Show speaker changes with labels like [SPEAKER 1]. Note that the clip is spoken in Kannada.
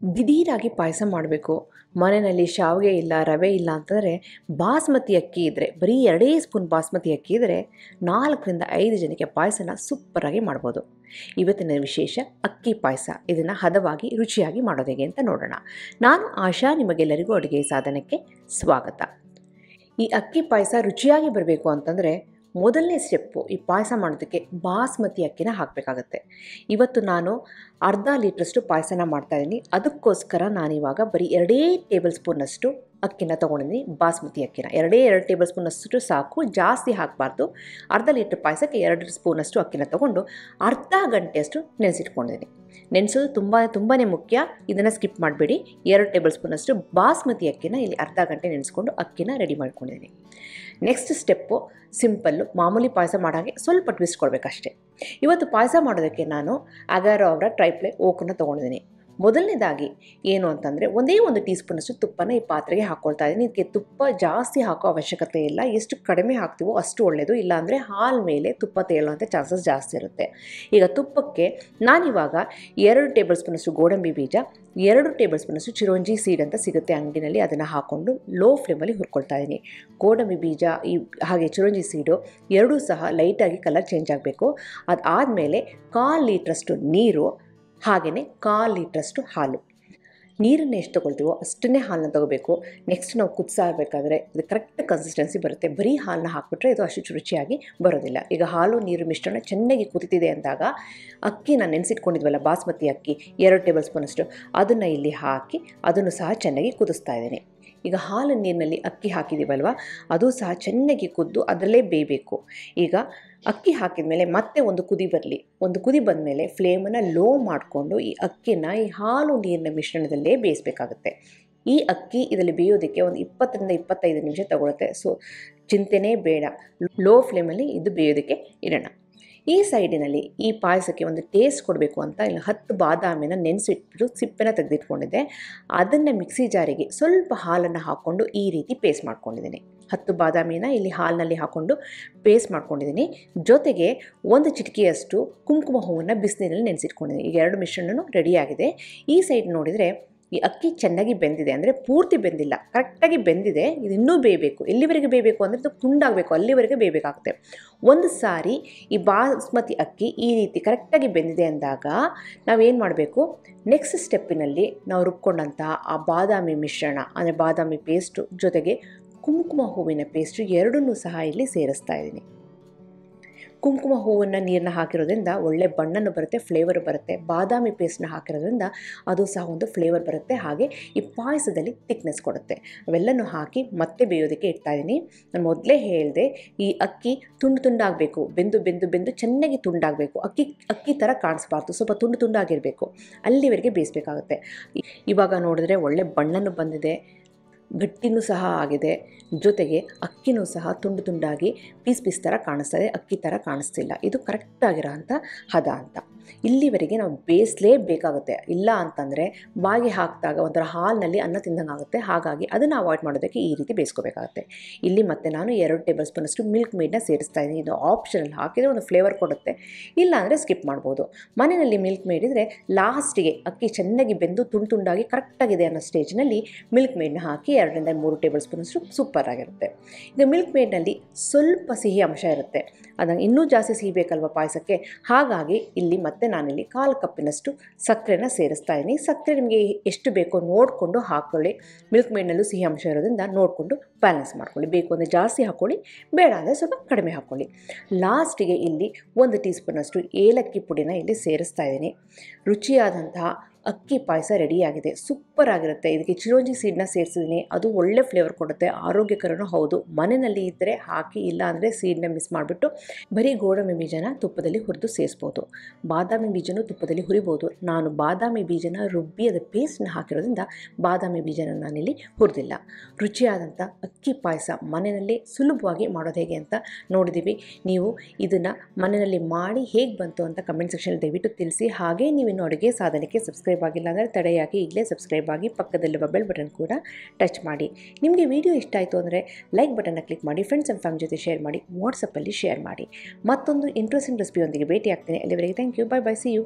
[SPEAKER 1] ದಿಢೀರಾಗಿ ಪಾಯಸ ಮಾಡಬೇಕು, ಮನೆಯಲ್ಲಿ ಶಾವಿಗೆ ಇಲ್ಲ, ರವೆ ಇಲ್ಲ ಅಂತಂದರೆ ಬಾಸ್ಮತಿ ಅಕ್ಕಿ ಇದ್ದರೆ, ಬರೀ 2 ಸ್ಪೂನ್ ಬಾಸ್ಮತಿ ಅಕ್ಕಿ ಇದ್ದರೆ 4ರಿಂದ 5 ಜನಕ್ಕೆ ಪಾಯಸನ ಸೂಪರಾಗಿ ಮಾಡ್ಬೋದು. ಇವತ್ತಿನ ವಿಶೇಷ ಅಕ್ಕಿ ಪಾಯಸ. ಇದನ್ನು ಹದವಾಗಿ ರುಚಿಯಾಗಿ ಮಾಡೋದು ಹೇಗೆ ಅಂತ ನೋಡೋಣ. ನಾನು ಆಶಾ, ನಿಮಗೆಲ್ಲರಿಗೂ ಅಡುಗೆ ಸಾಧನಕ್ಕೆ ಸ್ವಾಗತ. ಈ ಅಕ್ಕಿ ಪಾಯಸ ರುಚಿಯಾಗಿ ಬರಬೇಕು ಅಂತಂದರೆ ಮೊದಲನೇ ಸ್ಟೆಪ್ಪು, ಈ ಪಾಯಸ ಮಾಡೋದಕ್ಕೆ ಬಾಸ್ಮತಿ ಅಕ್ಕಿನ ಹಾಕಬೇಕಾಗತ್ತೆ. ಇವತ್ತು ನಾನು ಅರ್ಧ ಲೀಟ್ರಷ್ಟು ಪಾಯಸನ ಮಾಡ್ತಾಯಿದ್ದೀನಿ. ಅದಕ್ಕೋಸ್ಕರ ನಾನಿವಾಗ ಬರೀ 2 ಟೇಬಲ್ ಸ್ಪೂನಷ್ಟು ಅಕ್ಕಿನ ತೊಗೊಂಡಿದ್ದೀನಿ. ಬಾಸ್ಮತಿ ಅಕ್ಕಿನ 2 ಟೇಬಲ್ ಸ್ಪೂನಷ್ಟು ಸಾಕು, ಜಾಸ್ತಿ ಹಾಕಬಾರ್ದು. ಅರ್ಧ ಲೀಟ್ರ್ ಪಾಯಸಕ್ಕೆ 2 ಸ್ಪೂನಷ್ಟು ಅಕ್ಕಿನ ತೊಗೊಂಡು ಅರ್ಧ ಗಂಟೆಯಷ್ಟು ನೆನೆಸಿಟ್ಕೊಂಡಿದ್ದೀನಿ. ನೆನೆಸೋದು ತುಂಬಾ ಮುಖ್ಯ, ಇದನ್ನು ಸ್ಕಿಪ್ ಮಾಡಬೇಡಿ. 2 ಟೇಬಲ್ ಸ್ಪೂನಷ್ಟು ಬಾಸ್ಮತಿ ಅಕ್ಕಿನ ಇಲ್ಲಿ ಅರ್ಧ ಗಂಟೆ ನೆನೆಸ್ಕೊಂಡು ಅಕ್ಕಿನ ರೆಡಿ ಮಾಡ್ಕೊಂಡಿದ್ದೀನಿ. ನೆಕ್ಸ್ಟ್ ಸ್ಟೆಪ್ಪು ಸಿಂಪಲ್ಲು, ಮಾಮೂಲಿ ಪಾಯಸ ಮಾಡೋಕ್ಕೆ ಸ್ವಲ್ಪ ಟ್ವಿಸ್ಟ್ ಕೊಡಬೇಕಷ್ಟೇ. ಇವತ್ತು ಪಾಯಸ ಮಾಡೋದಕ್ಕೆ ನಾನು ಅಗಾರೋ ಅವರ ಟ್ರೈಪ್ಲೆ ಓಕನ್ನು ತೊಗೊಂಡಿದ್ದೀನಿ. ಮೊದಲನೇದಾಗಿ ಏನು ಅಂತಂದರೆ, ಒಂದೇ 1 ಟೀ ಸ್ಪೂನಷ್ಟು ತುಪ್ಪನ ಈ ಪಾತ್ರೆಗೆ ಹಾಕ್ಕೊಳ್ತಾ ಇದ್ದೀನಿ. ಇದಕ್ಕೆ ತುಪ್ಪ ಜಾಸ್ತಿ ಹಾಕೋ ಅವಶ್ಯಕತೆ ಇಲ್ಲ, ಎಷ್ಟು ಕಡಿಮೆ ಹಾಕ್ತೀವೋ ಅಷ್ಟು ಒಳ್ಳೆಯದು. ಇಲ್ಲಾಂದರೆ ಹಾಲು ಮೇಲೆ ತುಪ್ಪ ತೇಲುವಂಥ ಚಾನ್ಸಸ್ ಜಾಸ್ತಿ ಇರುತ್ತೆ. ಈಗ ತುಪ್ಪಕ್ಕೆ ನಾನಿವಾಗ 2 ಟೇಬಲ್ ಸ್ಪೂನಷ್ಟು ಗೋಡಂಬಿ ಬೀಜ, 2 ಟೇಬಲ್ ಸ್ಪೂನಷ್ಟು ಚಿರೋಂಜಿ ಸೀಡ್ ಅಂತ ಸಿಗುತ್ತೆ ಅಂಗಡಿನಲ್ಲಿ, ಅದನ್ನು ಹಾಕ್ಕೊಂಡು ಲೋ ಫ್ಲೇಮಲ್ಲಿ ಹುರ್ಕೊಳ್ತಾ ಇದ್ದೀನಿ. ಗೋಡಂಬಿ ಬೀಜ ಹಾಗೆ ಚಿರೋಂಜಿ ಸೀಡು ಎರಡೂ ಸಹ ಲೈಟಾಗಿ ಕಲರ್ ಚೇಂಜ್ ಆಗಬೇಕು. ಅದಾದಮೇಲೆ 1/4 ಲೀಟ್ರಷ್ಟು ನೀರು, ಹಾಗೆಯೇ 1/4 ಲೀಟ್ರಷ್ಟು ಹಾಲು. ನೀರನ್ನು ಎಷ್ಟು ತೊಗೊಳ್ತೀವೋ ಅಷ್ಟನ್ನೇ ಹಾಲನ್ನ ತೊಗೋಬೇಕು. ನೆಕ್ಸ್ಟ್ ನಾವು ಕುದಿಸಾಗಬೇಕಾದ್ರೆ ಇದು ಕರೆಕ್ಟ್ ಕನ್ಸಿಸ್ಟೆನ್ಸಿ ಬರುತ್ತೆ. ಬರೀ ಹಾಲನ್ನ ಹಾಕಿಬಿಟ್ರೆ ಇದು ಅಷ್ಟು ರುಚಿಯಾಗಿ ಬರೋದಿಲ್ಲ. ಈಗ ಹಾಲು ನೀರು ಮಿಶ್ರಣ ಚೆನ್ನಾಗಿ ಕುದಿತಿದೆ ಅಂದಾಗ ಅಕ್ಕಿನ ನೆನೆಸಿಟ್ಕೊಂಡಿದ್ವಲ್ಲ, ಬಾಸ್ಮತಿ ಅಕ್ಕಿ 2 ಟೇಬಲ್ ಸ್ಪೂನಷ್ಟು, ಅದನ್ನು ಇಲ್ಲಿ ಹಾಕಿ ಅದನ್ನು ಸಹ ಚೆನ್ನಾಗಿ ಕುದಿಸ್ತಾ ಇದ್ದೀನಿ. ಈಗ ಹಾಲು ನೀರಿನಲ್ಲಿ ಅಕ್ಕಿ ಹಾಕಿದ್ದೀವಲ್ವ, ಅದು ಸಹ ಚೆನ್ನಾಗಿ ಕುದ್ದು ಅದರಲ್ಲೇ ಬೇಯಬೇಕು. ಈಗ ಅಕ್ಕಿ ಹಾಕಿದ ಮೇಲೆ ಮತ್ತೆ ಒಂದು ಕುದಿ ಬರಲಿ. ಒಂದು ಕುದಿ ಬಂದ ಮೇಲೆ ಫ್ಲೇಮನ್ನು ಲೋ ಮಾಡಿಕೊಂಡು ಈ ಅಕ್ಕಿನ ಈ ಹಾಲು ನೀರಿನ ಮಿಶ್ರಣದಲ್ಲೇ ಬೇಯಿಸಬೇಕಾಗುತ್ತೆ. ಈ ಅಕ್ಕಿ ಇದರಲ್ಲಿ ಬೇಯೋದಕ್ಕೆ ಒಂದು 20ರಿಂದ 25 ನಿಮಿಷ ತಗೊಳುತ್ತೆ. ಸೊ ಚಿಂತೆನೇ ಬೇಡ, ಲೋ ಫ್ಲೇಮಲ್ಲಿ ಇದು ಬೇಯೋದಕ್ಕೆ ಇಡೋಣ. ಈ ಸೈಡಿನಲ್ಲಿ ಈ ಪಾಯಸಕ್ಕೆ ಒಂದು ಟೇಸ್ಟ್ ಕೊಡಬೇಕು ಅಂತ ಇಲ್ಲಿ 10 ಬಾದಾಮಿನ ನೆನೆಸಿಟ್ಬಿಟ್ಟು ಸಿಪ್ಪೆನ ತೆಗೆದಿಟ್ಕೊಂಡಿದ್ದೆ. ಅದನ್ನು ಮಿಕ್ಸಿ ಜಾರಿಗೆ ಸ್ವಲ್ಪ ಹಾಲನ್ನು ಹಾಕ್ಕೊಂಡು ಈ ರೀತಿ ಪೇಸ್ಟ್ ಮಾಡ್ಕೊಂಡಿದ್ದೀನಿ. 10 ಬಾದಾಮಿನ ಇಲ್ಲಿ ಹಾಲಿನಲ್ಲಿ ಹಾಕ್ಕೊಂಡು ಪೇಸ್ಟ್ ಮಾಡ್ಕೊಂಡಿದ್ದೀನಿ. ಜೊತೆಗೆ 1 ಚಿಟಿಕೆಯಷ್ಟು ಕುಂಕುಮ ಹೂವನ್ನು ಬಿಸಿನೀರಲ್ಲಿ ನೆನೆಸಿಟ್ಕೊಂಡಿದ್ದೀನಿ. ಈಗ 2 ಮಿಶ್ರಣನೂ ರೆಡಿಯಾಗಿದೆ. ಈ ಸೈಡ್ ನೋಡಿದರೆ ಈ ಅಕ್ಕಿ ಚೆನ್ನಾಗಿ ಬೆಂದಿದೆ, ಅಂದರೆ ಪೂರ್ತಿ ಬೆಂದಿಲ್ಲ, ಕರೆಕ್ಟಾಗಿ ಬೆಂದಿದೆ. ಇದು ಇನ್ನೂ ಬೇಯಬೇಕು. ಎಲ್ಲಿವರೆಗೆ ಬೇಯಬೇಕು ಅಂದರೆ ಇದು ತುಂಡಾಗಬೇಕು, ಅಲ್ಲಿವರೆಗೆ ಬೇಯಬೇಕಾಗುತ್ತೆ. ಒಂದು ಸಾರಿ ಈ ಬಾಸ್ಮತಿ ಅಕ್ಕಿ ಈ ರೀತಿ ಕರೆಕ್ಟಾಗಿ ಬೆಂದಿದೆ ಅಂದಾಗ ನಾವೇನು ಮಾಡಬೇಕು, ನೆಕ್ಸ್ಟ್ ಸ್ಟೆಪ್ಪಿನಲ್ಲಿ ನಾವು ರುಬ್ಕೊಂಡಂತಹ ಆ ಬಾದಾಮಿ ಮಿಶ್ರಣ, ಅಂದರೆ ಬಾದಾಮಿ ಪೇಸ್ಟು ಜೊತೆಗೆ ಕುಂಕುಮ ಹೂವಿನ ಪೇಸ್ಟು ಎರಡನ್ನೂ ಸಹ ಇಲ್ಲಿ ಸೇರಿಸ್ತಾ ಇದ್ದೀನಿ. ಕುಂಕುಮ ಹೂವನ್ನು ನೀರನ್ನ ಹಾಕಿರೋದ್ರಿಂದ ಒಳ್ಳೆ ಬಣ್ಣನೂ ಬರುತ್ತೆ, ಫ್ಲೇವರ್ ಬರುತ್ತೆ. ಬಾದಾಮಿ ಪೇಸ್ಟನ್ನ ಹಾಕಿರೋದ್ರಿಂದ ಅದು ಸಹ ಒಂದು ಫ್ಲೇವರ್ ಬರುತ್ತೆ, ಹಾಗೆ ಈ ಪಾಯಸದಲ್ಲಿ ಥಿಕ್ನೆಸ್ ಕೊಡುತ್ತೆ. ಅವೆಲ್ಲನೂ ಹಾಕಿ ಮತ್ತೆ ಬೇಯೋದಕ್ಕೆ ಇಡ್ತಾಯಿದ್ದೀನಿ. ನಾನು ಮೊದಲೇ ಹೇಳಿದೆ, ಈ ಅಕ್ಕಿ ತುಂಡಾಗಬೇಕು, ಬೆಂದು ಚೆನ್ನಾಗಿ ತುಂಡಾಗಬೇಕು. ಅಕ್ಕಿ ಥರ ಕಾಣಿಸ್ಬಾರ್ದು, ಸ್ವಲ್ಪ ತುಂಡಾಗಿರಬೇಕು, ಅಲ್ಲಿವರೆಗೆ ಬೇಯಿಸಬೇಕಾಗುತ್ತೆ. ಇವಾಗ ನೋಡಿದ್ರೆ ಒಳ್ಳೆ ಬಣ್ಣನೂ ಬಂದಿದೆ, ಗಟ್ಟಿನೂ ಸಹ ಆಗಿದೆ. ಜೊತೆಗೆ ಅಕ್ಕಿನೂ ಸಹ ತುಂಡಾಗಿ ಪೀಸ್ ಥರ ಕಾಣಿಸ್ತದೆ, ಅಕ್ಕಿ ಥರ ಕಾಣಿಸ್ತಿಲ್ಲ. ಇದು ಕರೆಕ್ಟಾಗಿರೋ ಅಂಥ ಹದ ಅಂತ. ಇಲ್ಲಿವರೆಗೆ ನಾವು ಬೇಯಿಸಲೇಬೇಕಾಗುತ್ತೆ. ಇಲ್ಲ ಅಂತಂದರೆ ಬಾಯಿಗೆ ಹಾಕಿದಾಗ ಒಂಥರ ಹಾಲಿನಲ್ಲಿ ಅನ್ನ ತಿಂದಂಗೆ ಆಗುತ್ತೆ. ಹಾಗಾಗಿ ಅದನ್ನು ಅವಾಯ್ಡ್ ಮಾಡೋದಕ್ಕೆ ಈ ರೀತಿ ಬೇಯಿಸ್ಕೋಬೇಕಾಗುತ್ತೆ. ಇಲ್ಲಿ ಮತ್ತೆ ನಾನು 2 ಟೇಬಲ್ ಸ್ಪೂನಷ್ಟು ಮಿಲ್ಕ್ ಮೇಡನ್ನ ಸೇರಿಸ್ತಾ ಇದ್ದೀನಿ. ಇದು ಆಪ್ಷನಲ್, ಹಾಕಿದರೆ ಒಂದು ಫ್ಲೇವರ್ ಕೊಡುತ್ತೆ, ಇಲ್ಲಾಂದರೆ ಸ್ಕಿಪ್ ಮಾಡ್ಬೋದು. ಮನೆಯಲ್ಲಿ ಮಿಲ್ಕ್ ಮೇಡ್ ಇದ್ದರೆ ಲಾಸ್ಟಿಗೆ ಅಕ್ಕಿ ಚೆನ್ನಾಗಿ ಬೆಂದು ತುಂಡಾಗಿ ಕರೆಕ್ಟಾಗಿದೆ ಅನ್ನೋ ಸ್ಟೇಜ್ನಲ್ಲಿ ಮಿಲ್ಕ್ ಮೇಡನ್ನ ಹಾಕಿ 2ರಿಂದ 3 ಟೇಬಲ್ ಸ್ಪೂನಷ್ಟು ಸೂಪರ್ ಆಗಿರುತ್ತೆ. ಈಗ ಮಿಲ್ಕ್ ಮೇಡ್ನಲ್ಲಿ ಸ್ವಲ್ಪ ಸಿಹಿ ಅಂಶ ಇರುತ್ತೆ, ಅದನ್ನು ಇನ್ನೂ ಜಾಸ್ತಿ ಸಿಹಿ ಬೇಕಲ್ವ ಪಾಯಸಕ್ಕೆ. ಹಾಗಾಗಿ ಇಲ್ಲಿ ಮತ್ತೆ ನಾನಿಲ್ಲಿ 1/4 ಕಪ್ಪಿನಷ್ಟು ಸಕ್ಕರೆನ ಸೇರಿಸ್ತಾ ಇದ್ದೀನಿ. ಸಕ್ಕರೆ ನಿಮಗೆ ಎಷ್ಟು ಬೇಕೋ ನೋಡಿಕೊಂಡು ಹಾಕ್ಕೊಳ್ಳಿ. ಮಿಲ್ಕ್ ಮೇಡ್ನಲ್ಲೂ ಸಿಹಿ ಅಂಶ ಇರೋದ್ರಿಂದ ನೋಡಿಕೊಂಡು ಬ್ಯಾಲೆನ್ಸ್ ಮಾಡ್ಕೊಳ್ಳಿ. ಬೇಕು ಅಂದರೆ ಜಾಸ್ತಿ ಹಾಕ್ಕೊಳ್ಳಿ, ಬೇಡ ಅಂದರೆ ಸ್ವಲ್ಪ ಕಡಿಮೆ ಹಾಕ್ಕೊಳ್ಳಿ. ಲಾಸ್ಟಿಗೆ ಇಲ್ಲಿ 1 ಟೀ ಸ್ಪೂನಷ್ಟು ಏಲಕ್ಕಿ ಪುಡಿನ ಇಲ್ಲಿ ಸೇರಿಸ್ತಾ ಇದ್ದೀನಿ. ರುಚಿಯಾದಂತಹ ಅಕ್ಕಿ ಪಾಯಸ ರೆಡಿಯಾಗಿದೆ, ಸೂಪರ್ ಆಗಿರುತ್ತೆ. ಇದಕ್ಕೆ ಚಿರೋಂಜಿ ಸೀಡನ್ನ ಸೇರಿಸಿದ್ದೀನಿ, ಅದು ಒಳ್ಳೆ ಫ್ಲೇವರ್ ಕೊಡುತ್ತೆ, ಆರೋಗ್ಯಕರನೂ ಹೌದು. ಮನೆಯಲ್ಲಿ ಇದ್ದರೆ ಹಾಕಿ, ಇಲ್ಲ ಅಂದರೆ ಸೀಡನ್ನ ಮಿಸ್ ಮಾಡಿಬಿಟ್ಟು ಬರೀ ಗೋಡಂಬಿ ಬೀಜನ ತುಪ್ಪದಲ್ಲಿ ಹುರಿದು ಸೇರಿಸ್ಬೋದು. ಬಾದಾಮಿ ಬೀಜನೂ ತುಪ್ಪದಲ್ಲಿ ಹುರಿಬೋದು. ನಾನು ಬಾದಾಮಿ ಬೀಜನ ರುಬ್ಬಿ ಅದರ ಪೇಸ್ಟನ್ನ ಹಾಕಿರೋದ್ರಿಂದ ಬಾದಾಮಿ ಬೀಜನ ನಾನಿಲ್ಲಿ ಹುರಿದಿಲ್ಲ. ರುಚಿಯಾದಂಥ ಅಕ್ಕಿ ಪಾಯಸ ಮನೆಯಲ್ಲಿ ಸುಲಭವಾಗಿ ಮಾಡೋದು ಹೇಗೆ ಅಂತ ನೋಡಿದ್ದೀವಿ. ನೀವು ಇದನ್ನು ಮನೆಯಲ್ಲಿ ಮಾಡಿ ಹೇಗೆ ಬಂತು ಅಂತ ಕಮೆಂಟ್ ಸೆಕ್ಷನಲ್ಲಿ ದಯವಿಟ್ಟು ತಿಳಿಸಿ. ಹಾಗೆ ನೀವಿನ್ನು ಅಡುಗೆ ಸಾಧನಕ್ಕೆ ಸಬ್ಸ್ಕ್ರೈಬ್ ಆಗಿಲ್ಲ ಅಂದರೆ ತಡೆಯಾಗಿ ಈಗಲೇ ಸಬ್ಸ್ಕ್ರೈಬ್ ಆಗಿ, ಪಕ್ಕದಲ್ಲಿರುವ ಬೆಲ್ ಬಟನ್ ಕೂಡ ಟಚ್ ಮಾಡಿ. ನಿಮಗೆ ವಿಡಿಯೋ ಇಷ್ಟ ಆಯಿತು ಅಂದರೆ ಲೈಕ್ ಬಟನ್ನ ಕ್ಲಿಕ್ ಮಾಡಿ, ಫ್ರೆಂಡ್ಸ್ ಆ್ಯಂಡ್ ಫ್ಯಾಮಿಲಿ ಜೊತೆ ಶೇರ್ ಮಾಡಿ, ವಾಟ್ಸಪ್ಪಲ್ಲಿ ಶೇರ್ ಮಾಡಿ. ಮತ್ತೊಂದು ಇಂಟ್ರೆಸ್ಟಿಂಗ್ ರೆಸಿಪಿಯೊಂದಿಗೆ ಭೇಟಿ ಆಗ್ತೇನೆ. ಅಲ್ಲಿವರೆಗೆ thank you, bye bye, see you.